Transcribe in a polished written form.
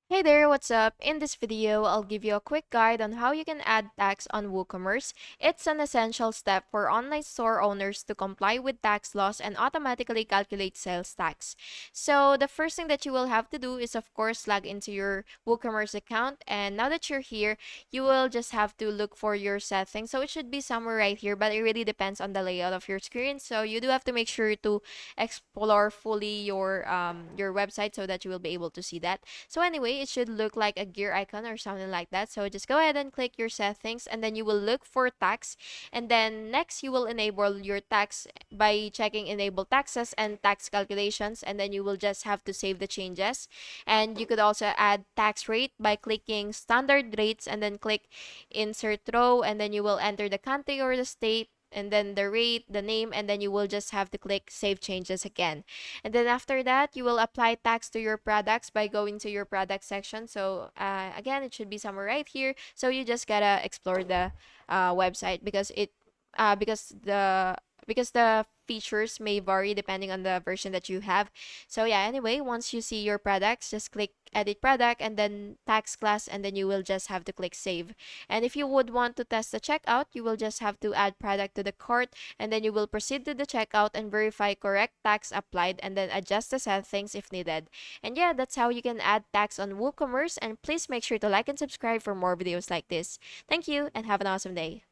Hey there, what's up? In this video, I'll give you a quick guide on how you can add tax on WooCommerce. It's an essential step for online store owners to comply with tax laws and automatically calculate sales tax. So, the first thing that you will have to do is, of course, log into your WooCommerce account. And now that you're here, you will just have to look for your settings. So, it should be somewhere right here, but it really depends on the layout of your screen. So, you do have to make sure to explore fully your website so that you will be able to see that. So anyway, it should look like a gear icon or something like that. So just go ahead and click your settings and then you will look for tax. And then next you will enable your tax by checking enable taxes and tax calculations. And then you will just have to save the changes. And you could also add tax rate by clicking standard rates and then click insert row. And then you will enter the country or the state and then the rate, the name, and then you will just have to click save changes again. And then after that, you will apply tax to your products by going to your product section. So again, it should be somewhere right here. So you just gotta explore the website because the features may vary depending on the version that you have. So yeah, anyway, once you see your products, just click edit product and then tax class and then you will just have to click save. And if you would want to test the checkout, you will just have to add product to the cart and then you will proceed to the checkout and verify correct tax applied and then adjust the settings if needed. And yeah, that's how you can add tax on WooCommerce, and please make sure to like and subscribe for more videos like this. Thank you and have an awesome day.